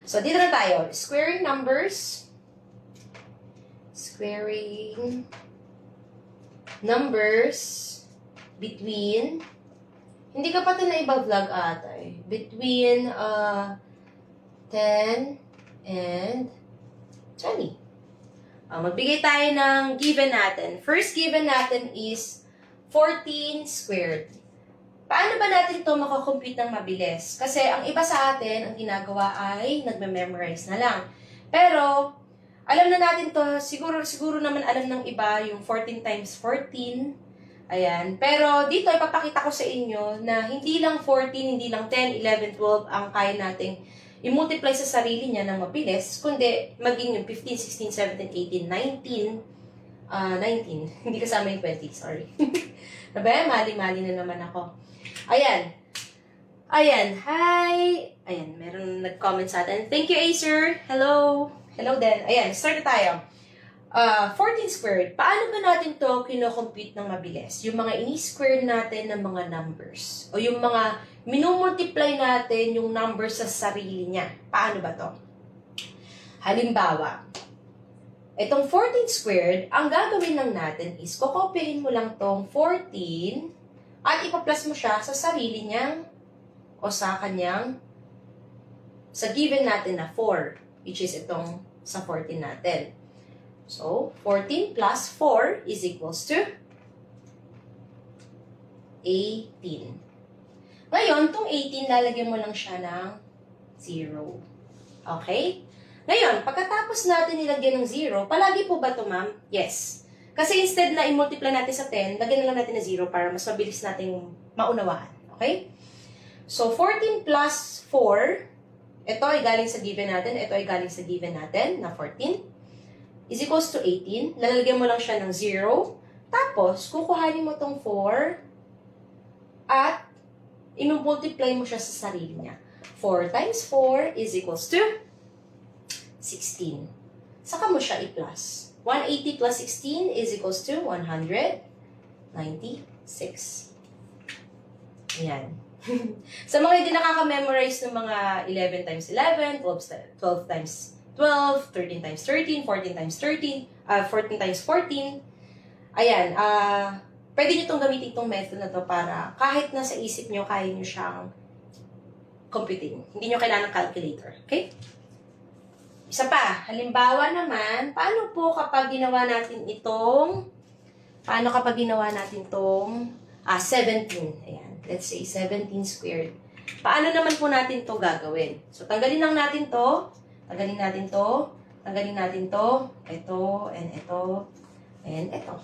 So, dito na tayo. Squaring numbers. Squaring numbers between, hindi ka pa ito na iba-vlog ata eh. Between 10 and 20. Magbigay tayo ng given natin. First given natin is 14 squared. Paano ba natin ito makakompute ng mabilis? Kasi ang iba sa atin, ang ginagawa ay nagme-memorize na lang. Pero, alam na natin to, siguro naman alam ng iba yung 14 times 14. Ayan. Pero dito, ipapakita ko sa inyo na hindi lang 14, hindi lang 10, 11, 12 ang kaya nating i-multiply sa sarili niya ng mabilis, kundi maging yung 15, 16, 17, 18, 19, 19. Hindi kasama yung 20, sorry. Nabe, mali-mali na naman ako. Ayan. Ayan. Hi. Ayan, meron nag-comment sa atin. Thank you, Acer. Hello. Hello din. Ayan, start na tayo. 14 squared. Paano ba natin to kino-compute ng mabilis? Yung mga ini-square natin ng mga numbers. O yung mga minumultiply natin yung numbers sa sarili niya. Paano ba to? Halimbawa, itong 14 squared, ang gagawin lang natin is kokopyahin mo lang tong 14 at ipa-plus mo siya sa sarili niyang o sa kanyang sa given natin na 4, which is itong sa 14 natin. So, 14 plus 4 is equals to 18. Ngayon, itong 18, lalagyan mo lang siya ng 0. Okay? Ngayon, pagkatapos natin nilagyan ng 0, palagi po ba ito, ma'am? Yes. Kasi instead na i-multiply natin sa 10, lagyan na lang natin ng 0 para mas mabilis nating maunawaan. Okay? So, 14 plus 4, ito ay galing sa given natin, ito ay galing sa given natin na 14, is equals to 18. Lalagyan mo lang siya ng 0. Tapos, kukuhanin mo itong 4 at i-multiply mo siya sa sarili niya. 4 times 4 is equals to 16. Saka mo siya i-plus. 180 plus 16 is equals to 196. Ayan. Sa mga hindi nakaka-memorize ng mga 11 times 11, 12 times 12, 13 times 13, 14 times 13, 14 times 14, ayan, pwede nyo itong gamitin itong method na to para kahit nasa isip nyo, kaya nyo siyang computing. Hindi nyo kailangan ng calculator. Okay? Isa pa, halimbawa naman, paano kapag ginawa natin itong 17? Ayan, let's say 17 squared. Paano naman po natin to gagawin? So, tanggalin lang natin to. Tanggalin natin to. Tanggalin natin to. Ito, and ito, and ito.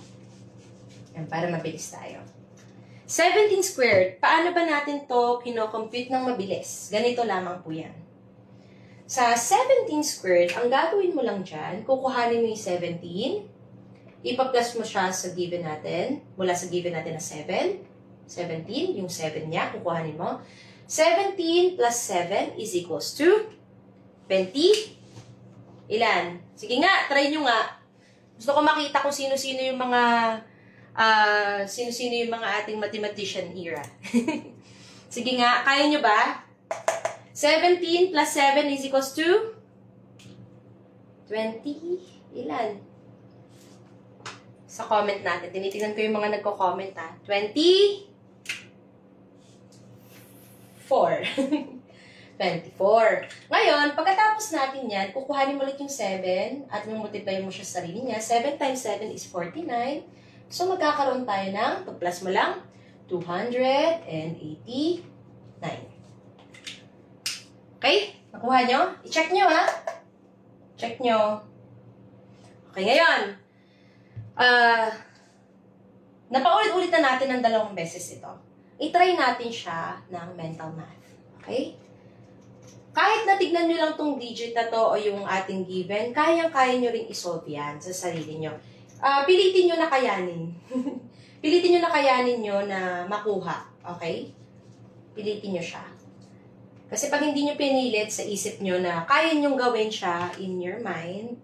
Ayan, para mabilis tayo. 17 squared, paano ba natin to kino-compute ng mabilis? Ganito lamang po yan. Sa 17 squared, ang gagawin mo lang dyan, kukuhanin mo yung 17, ipa-plus mo siya sa given natin, mula sa given natin na 7, 17, yung 7 niya, kukuhanin mo. 17 plus 7 is equals to 20. Ilan? Sige nga, try nyo nga. Gusto ko makita kung sino-sino yung mga ating mathematician era. Sige nga, kaya nyo ba? 17 plus 7 is equals to 20. Ilan? Sa comment natin. Tinitingnan ko yung mga nagko-comment ha. 24. 24. Ngayon, pagkatapos natin yan, kukuhanin mo ulit yung 7 at multiply mo siya sa sarili niya. 7 times 7 is 49. So, magkakaroon tayo ng, pag-plus mo lang, 289. Okay? Nakuha nyo? I-check nyo, ha? Check nyo. Okay, ngayon. Napaulit-ulit na natin ng 2 beses ito. I-try natin siya ng mental math. Okay? Kahit natignan nyo lang tong digit na to o yung ating given, kayang-kaya nyo rin isolve yan sa sarili nyo. Pilitin nyo na kayanin. Pilitin nyo na kayanin nyo na makuha. Okay? Pilitin nyo siya. Kasi pag hindi nyo pinilit sa isip nyo na kaya nyong gawin siya in your mind,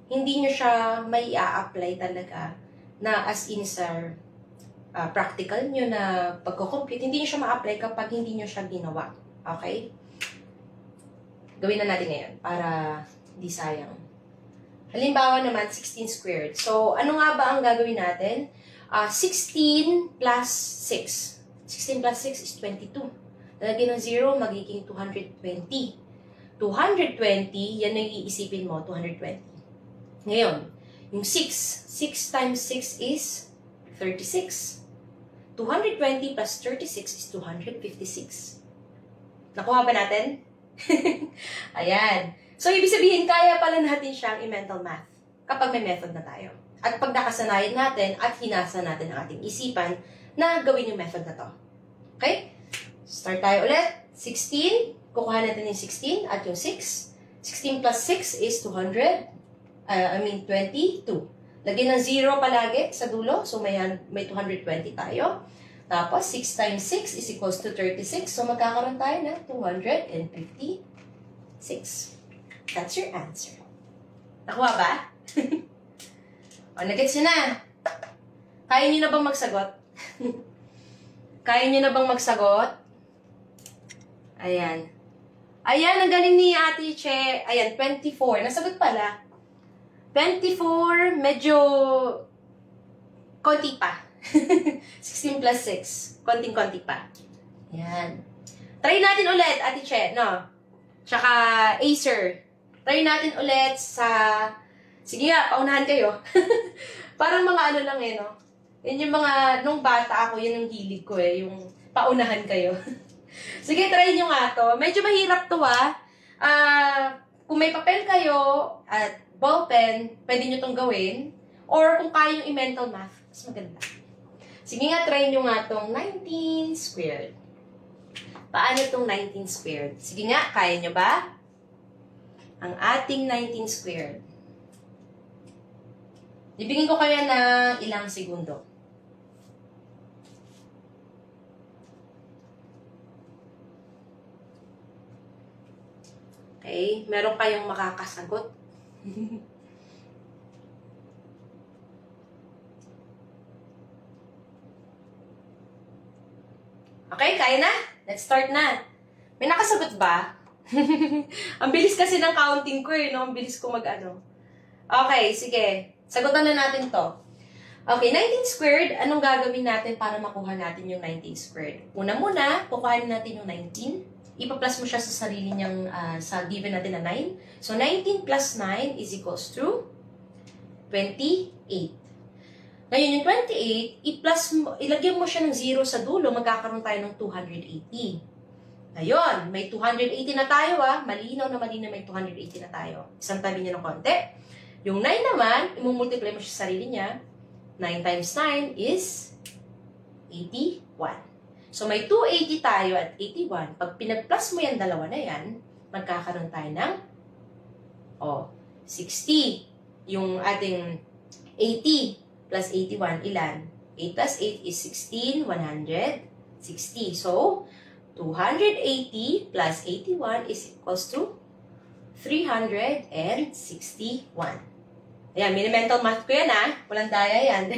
hindi nyo siya may i-apply talaga na as in sa practical nyo na pagko-compute, hindi nyo siya ma-apply kapag hindi nyo siya ginawa. Okay? Gawin na natin ngayon para hindi sayang. Halimbawa naman, 16 squared. So, ano nga ba ang gagawin natin? 16 plus 6. 16 plus 6 is 22. Lalagyan ng 0, magiging 220. 220, yan ang iisipin mo, 220. Ngayon, yung 6. 6 times 6 is 36. 220 plus 36 is 256. Nakuha ba natin? Ayan. So, ibig sabihin, kaya pala natin siyang i-mental math kapag may method na tayo. At pag nakasanayan natin at hinasa natin ang ating isipan na gawin yung method na to. Okay? Start tayo ulit. 16. Kukuha natin yung 16 at yung 6. 16 plus 6 is 22. Lagyan ng 0 palagi sa dulo. So, may 220 tayo. Tapos, 6 times 6 is equals to 36. So, magkakaroon tayo ng 256. That's your answer. Nakuha ba? O, nagets nyo na. Kaya nyo na bang magsagot? Kaya nyo na bang magsagot? Ayan. Ayan, ang galing ni Ate Che. Ayan, 24. Nasagot pala. 24, medyo konti pa. 16 plus 6. Konting-konti pa. Ayan. Try natin ulit, Ate Che, no? Tsaka Acer. Try natin ulit sa... Sige nga, paunahan kayo. Parang mga ano lang eh, no? Yun yung mga... Nung bata ako, yun yung hilig ko eh. Yung paunahan kayo. Sige, try nyo nga to. Medyo mahirap to kung may papel kayo at ballpen, pwede nyo tong gawin. Or kung kaya yung i-mental math, mas maganda. Sige nga, try nyo nga tong 19 squared. Paano tong 19 squared? Sige nga, kaya nyo ba? Ang ating 19 squared. Ibigin ko kaya ng ilang segundo. Okay, meron kayong makakasagot. Okay, kaya na? Let's start na. May nakasagot ba? Ang bilis kasi ng counting ko eh, no? Ang bilis ko mag-ano. Okay, sige. Sagutan na natin to. Okay, 19 squared, anong gagawin natin para makuha natin yung 19 squared? Una-muna, kukuhanin natin yung 19. Ipa-plus mo siya sa sarili niyang, sa given natin na 9. So, 19 plus 9 is equals to 28. Ngayon, yung 28, ilagyan mo siya ng 0 sa dulo, magkakaroon tayo ng 280. Ngayon, may 280 na tayo Malinaw na may 280 na tayo. Isang tabi niya ng konti. Yung 9 naman, imumultiply mo siya sa sarili niya. 9 times 9 is 81. So, may 280 tayo at 81. Pag pinag-plus mo yan, dalawa na yan, magkakaroon tayo ng 60. Yung ating 80 plus 81, ilan? 8 plus 8 is 16, 160. So, 280 plus 81 is equals to 361. Ayan, mini-mental math ko yan Walang daya yan.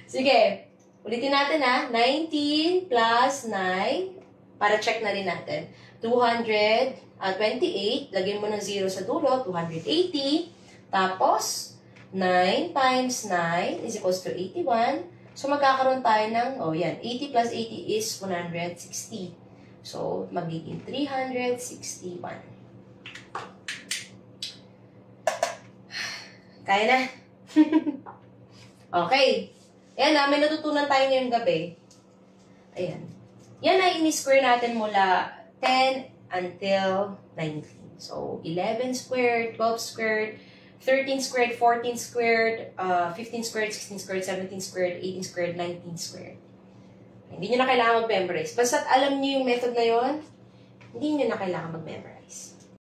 Sige. Ulitin natin 19 plus 9, para check na rin natin. 228, lagyan mo ng 0 sa dulo, 280. Tapos, 9 times 9 is equals to 81. So, magkakaroon tayo ng, 80 plus 80 is 160. So, magiging 361. Kaya na. Okay. Ayan may natutunan tayo ngayong gabi. Ayan. Yan ay ini-square natin mula 10 until 19. So, 11 squared, 12 squared, 13 squared, 14 squared, 15 squared, 16 squared, 17 squared, 18 squared, 19 squared. Hindi nyo na kailangan mag-memorize. Basta't alam nyo yung method na yon, hindi nyo na kailangan mag-memorize.